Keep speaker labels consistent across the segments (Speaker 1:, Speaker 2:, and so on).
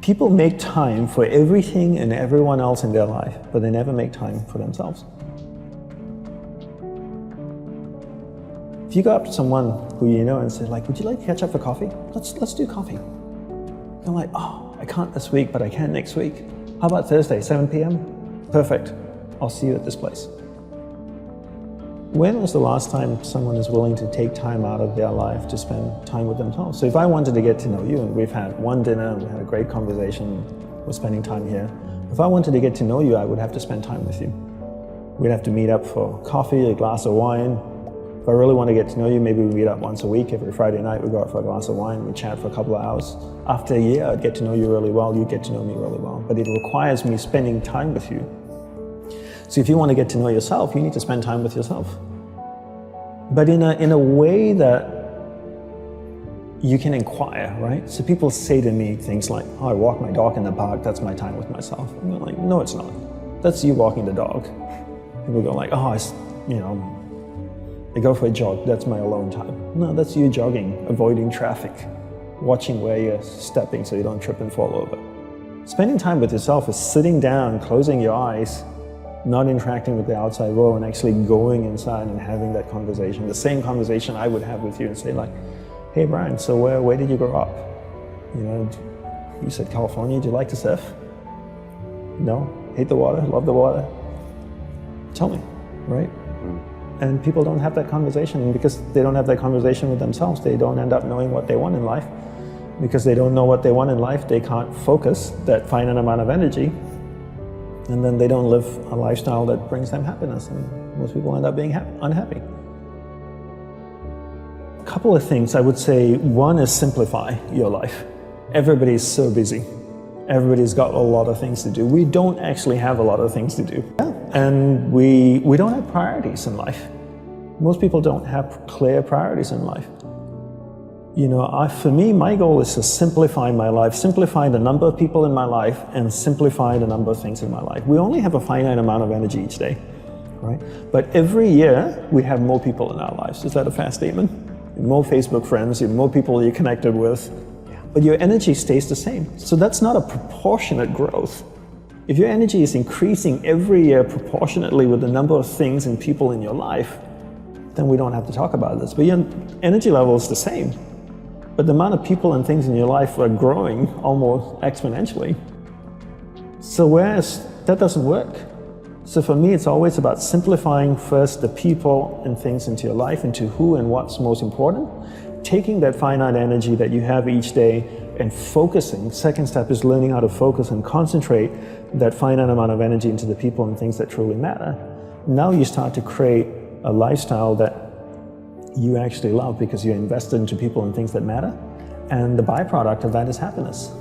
Speaker 1: People make time for everything and everyone else in their life, but they never make time for themselves. If you go up to someone who you know and say, like, would you like to catch up for coffee? Let's do coffee. They're like, oh, I can't this week, but I can next week. How about Thursday, 7 p.m.? Perfect. I'll see you at this place. When was the last time someone is willing to take time out of their life to spend time with themselves? So if I wanted to get to know you, and we've had one dinner, and we had a great conversation, we're spending time here. If I wanted to get to know you, I would have to spend time with you. We'd have to meet up for coffee, a glass of wine. If I really want to get to know you, maybe we meet up once a week. Every Friday night, we go out for a glass of wine, we chat for a couple of hours. After a year, I'd get to know you really well, you get to know me really well. But it requires me spending time with you. So if you want to get to know yourself, you need to spend time with yourself. But in a way that you can inquire, right? So people say to me things like, oh, I walk my dog in the park, that's my time with myself. And I'm like, no, it's not. That's you walking the dog. People go like, oh, I go for a jog, that's my alone time. No, that's you jogging, avoiding traffic, watching where you're stepping so you don't trip and fall over. Spending time with yourself is sitting down, closing your eyes, not interacting with the outside world, and actually going inside and having that conversation. The same conversation I would have with you and say like, hey Brian, so where did you grow up? You know, you said California, do you like to surf? No? Hate the water, love the water? Tell me, right? And people don't have that conversation, and because they don't have that conversation with themselves, they don't end up knowing what they want in life. Because they don't know what they want in life, they can't focus that finite amount of energy, and then they don't live a lifestyle that brings them happiness, and most people end up being unhappy. A couple of things I would say. One is simplify your life. Everybody's so busy. Everybody's got a lot of things to do. We don't actually have a lot of things to do. And we don't have priorities in life. Most people don't have clear priorities in life. You know, for me, my goal is to simplify my life, simplify the number of people in my life, and simplify the number of things in my life. We only have a finite amount of energy each day, right? But every year, we have more people in our lives. Is that a fair statement? More Facebook friends, more people you're connected with, but your energy stays the same. So that's not a proportionate growth. If your energy is increasing every year proportionately with the number of things and people in your life, then we don't have to talk about this. But your energy level is the same. But the amount of people and things in your life are growing almost exponentially. So whereas that doesn't work. So for me, it's always about simplifying first the people and things into your life, into who and what's most important, taking that finite energy that you have each day and focusing. Second step is learning how to focus and concentrate that finite amount of energy into the people and things that truly matter. Now you start to create a lifestyle that you actually love because you're invested into people and things that matter. And the byproduct of that is happiness.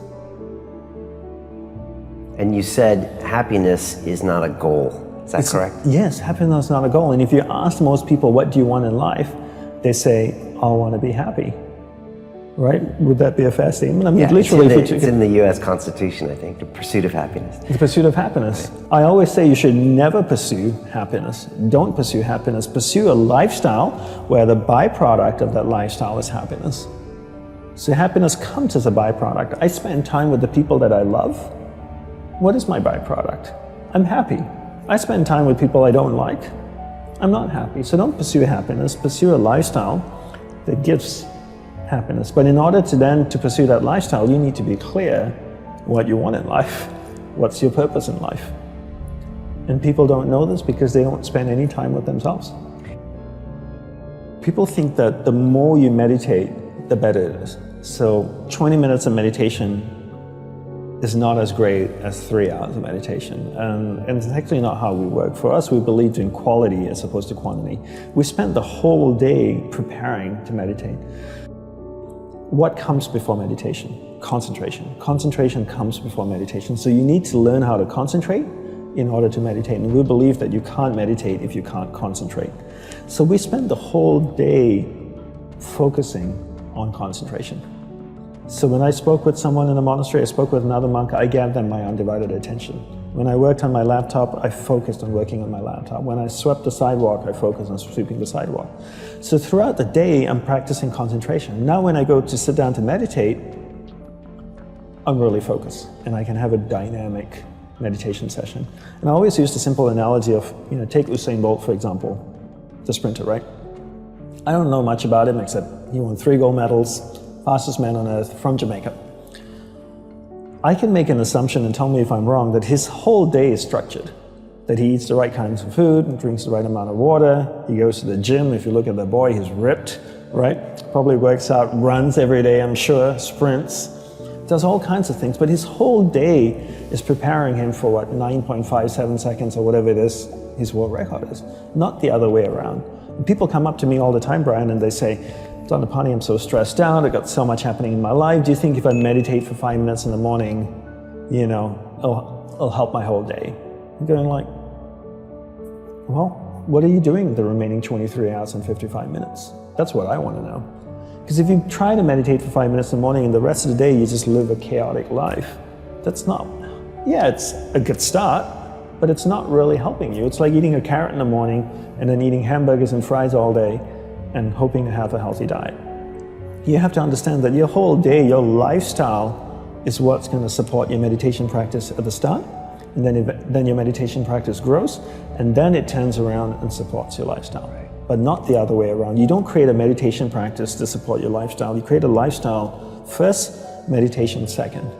Speaker 2: And you said happiness is not a goal. Is that correct?
Speaker 1: Yes, happiness is not a goal. And if you ask most people, what do you want in life? They say, I want to be happy. Right? Would that be a fair statement? I mean,
Speaker 2: yeah,
Speaker 1: literally,
Speaker 2: it's in the U.S. Constitution, I think, the pursuit of happiness.
Speaker 1: The pursuit of happiness. Right. I always say you should never pursue happiness. Don't pursue happiness. Pursue a lifestyle where the byproduct of that lifestyle is happiness. So happiness comes as a byproduct. I spend time with the people that I love. What is my byproduct? I'm happy. I spend time with people I don't like. I'm not happy. So don't pursue happiness. Pursue a lifestyle that gives happiness. But in order to pursue that lifestyle, you need to be clear what you want in life. What's your purpose in life? And people don't know this because they don't spend any time with themselves. People think that the more you meditate, the better it is. So 20 minutes of meditation is not as great as 3 hours of meditation. And it's actually not how we work. For us, we believed in quality as opposed to quantity. We spent the whole day preparing to meditate. What comes before meditation? Concentration. Concentration comes before meditation. So you need to learn how to concentrate in order to meditate. And we believe that you can't meditate if you can't concentrate. So we spend the whole day focusing on concentration. So when I spoke with someone in a monastery, I spoke with another monk, I gave them my undivided attention. When I worked on my laptop, I focused on working on my laptop. When I swept the sidewalk, I focused on sweeping the sidewalk. So throughout the day, I'm practicing concentration. Now when I go to sit down to meditate, I'm really focused and I can have a dynamic meditation session. And I always use the simple analogy of, take Usain Bolt, for example, the sprinter, right? I don't know much about him except he won 3 gold medals, fastest man on earth from Jamaica. I can make an assumption, and tell me if I'm wrong, that his whole day is structured. That he eats the right kinds of food and drinks the right amount of water. He goes to the gym. If you look at the boy, he's ripped, right? Probably works out, runs every day, I'm sure, sprints, does all kinds of things. But his whole day is preparing him for 9.57 seconds or whatever it is his world record is, not the other way around. And people come up to me all the time, Brian, and they say, Dhanapani, I'm so stressed out. I've got so much happening in my life. Do you think if I meditate for 5 minutes in the morning, it'll help my whole day? I'm going like, well, what are you doing the remaining 23 hours and 55 minutes? That's what I want to know. Because if you try to meditate for 5 minutes in the morning and the rest of the day you just live a chaotic life, that's not, it's a good start, but it's not really helping you. It's like eating a carrot in the morning and then eating hamburgers and fries all day and hoping to have a healthy diet. You have to understand that your whole day, your lifestyle is what's going to support your meditation practice at the start. And then your meditation practice grows, and then it turns around and supports your lifestyle. But not the other way around. You don't create a meditation practice to support your lifestyle. You create a lifestyle first, meditation second.